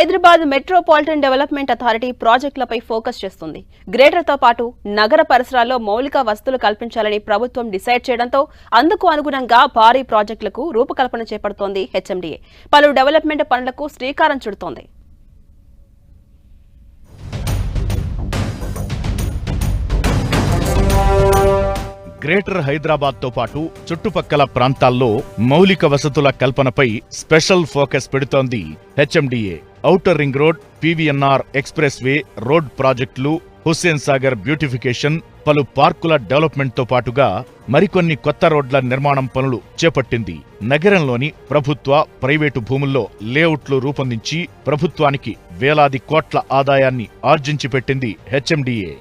Hyderabad metropolitan development authority ప్రాజెక్టులపై focus చేస్తుంది. గ్రేటర్తో పాటు నగర పరిసరాల్లో మౌలిక వసతులు కల్పించాలని ప్రభుత్వం డిసైడ్ చేయడంతో అందుకు అనుగుణంగా భారీ ప్రాజెక్టులకు రూపకల్పన చేపడుతోంది హెచ్ఎండీఏ. పలు డెవలప్మెంట్ పనులకు శ్రీకారం చుడుతోంది. గ్రేటర్ హైదరాబాద్ తో పాటు చుట్టుపక్కల ప్రాంతాల్లో మౌలిక వసతుల కల్పనపై స్పెషల్ ఫోకస్ పెడుతోంది HMDA. Outer ring road, PVNR express way, road ప్రాజెక్టులు, హుస్సేన్ సాగర్ బ్యూటిఫికేషన్, పలు పార్కుల డెవలప్మెంట్ తో పాటుగా మరికొన్ని కొత్త రోడ్ల నిర్మాణం పనులు చేపట్టింది. నగరంలోని ప్రభుత్వ, ప్రైవేటు భూముల్లో లేఅవుట్లు రూపొందించి ప్రభుత్వానికి వేలాది కోట్ల ఆదాయాన్ని ఆర్జించి పెట్టింది హెచ్ఎండీఏ.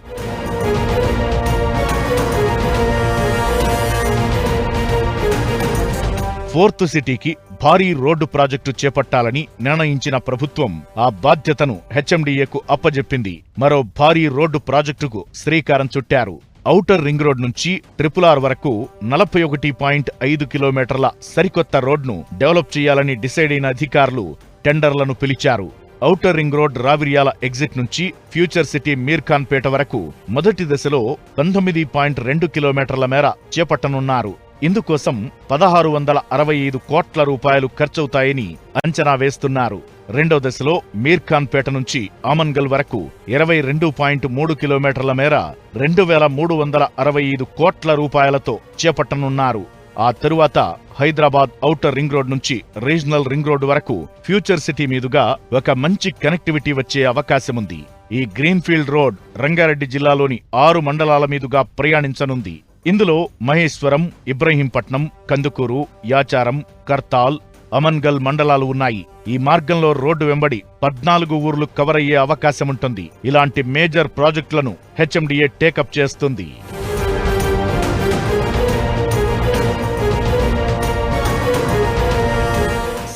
ఫోర్త్ సిటీకి భారీ రోడ్డు ప్రాజెక్టు చేపట్టాలని నిర్ణయించిన ప్రభుత్వం ఆ బాధ్యతను హెచ్ఎండీఏకు అప్పజెప్పింది. మరో భారీ రోడ్డు ప్రాజెక్టుకు శ్రీకారం చుట్టారు. ఔటర్ రింగ్ రోడ్ నుంచి RRR వరకు 41.5 కిలోమీటర్ల సరికొత్త రోడ్ను డెవలప్ చేయాలని డిసైడ్ అయిన అధికారులు టెండర్లను పిలిచారు. Outer ring road Raviryal exit నుంచి ఫ్యూచర్ సిటీ మీర్ఖాన్పేట వరకు మొదటి దశలో 19.2 కిలోమీటర్ల మేర చేపట్టనున్నారు. ఇందుకోసం 1665 కోట్ల రూపాయలు ఖర్చవుతాయని అంచనా వేస్తున్నారు. రెండో దశలో మీర్ఖాన్పేట నుంచి ఆమన్గల్ వరకు 22.3 కిలోమీటర్ల మేర 2365 కోట్ల రూపాయలతో చేపట్టనున్నారు. ఆ తరువాత హైదరాబాద్ ఔటర్ రింగ్ రోడ్ నుంచి రీజనల్ రింగ్ రోడ్ వరకు ఫ్యూచర్ సిటీ మీదుగా ఒక మంచి కనెక్టివిటీ వచ్చే అవకాశముంది. ఈ గ్రీన్ఫీల్డ్ రోడ్ రంగారెడ్డి జిల్లాలోని 6 మండలాల మీదుగా ప్రయాణించనుంది. ఇందులో మహేశ్వరం, ఇబ్రహీంపట్నం, కందుకూరు, యాచారం, కర్తాల్, అమన్గల్ మండలాలు ఉన్నాయి. ఈ మార్గంలో రోడ్డు వెంబడి 14 ఊర్లు కవర్ అయ్యే అవకాశముంటుంది. ఇలాంటి మేజర్ ప్రాజెక్టులను హెచ్ఎండీఏ టేకప్ చేస్తుంది.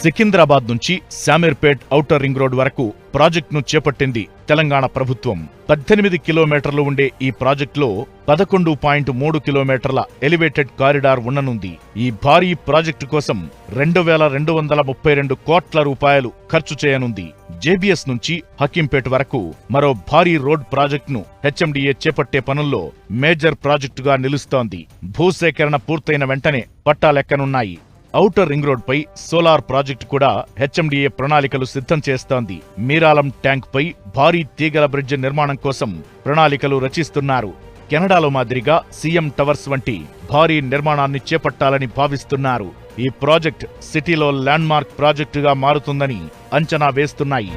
సికింద్రాబాద్ నుంచి శామీర్పేట్ ఔటర్ రింగ్ రోడ్ వరకు ప్రాజెక్టును చేపట్టింది తెలంగాణ ప్రభుత్వం. 18 కిలోమీటర్లు ఉండే ఈ ప్రాజెక్టులో 11.3 కిలోమీటర్ల ఎలివేటెడ్ కారిడార్ ఉండనుంది. ఈ భారీ ప్రాజెక్టు కోసం 2232 కోట్ల రూపాయలు ఖర్చు చేయనుంది. జేబీఎస్ నుంచి హకీంపేట్ వరకు మరో భారీ రోడ్ ప్రాజెక్టును హెచ్ఎండీఏ చేపట్టే పనుల్లో మేజర్ ప్రాజెక్టుగా నిలుస్తోంది. భూసేకరణ పూర్తయిన వెంటనే పట్టాలెక్కనున్నాయి. ఔటర్ రింగ్ రోడ్ పై సోలార్ ప్రాజెక్టు కూడా హెచ్ఎండీఏ ప్రణాళికలు సిద్ధం చేస్తోంది. మీరాలం ట్యాంక్ పై భారీ తీగల బ్రిడ్జ్ నిర్మాణం కోసం ప్రణాళికలు రచిస్తున్నారు. కెనడాలో మాదిరిగా సీఎం టవర్స్ వంటి భారీ నిర్మాణాన్ని చేపట్టాలని భావిస్తున్నారు. ఈ ప్రాజెక్ట్ సిటీలో ల్యాండ్మార్క్ ప్రాజెక్టుగా మారుతుందని అంచనా వేస్తున్నాయి.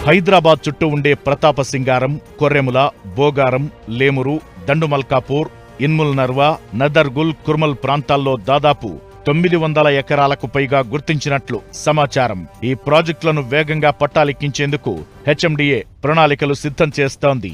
హైదరాబాద్ చుట్టూ ఉండే ప్రతాపసింగారం, కొర్రెముల, బోగారం, లేమురు, దండుమల్కాపూర్, ఇన్ముల్ నర్వా, నదర్గుల్, కుర్మల్ ప్రాంతాల్లో దాదాపు 900 ఎకరాలకు పైగా గుర్తించినట్లు సమాచారం. ఈ ప్రాజెక్టులను వేగంగా పట్టాలెక్కించేందుకు హెచ్ఎండీఏ ప్రణాళికలు సిద్ధం చేస్తోంది.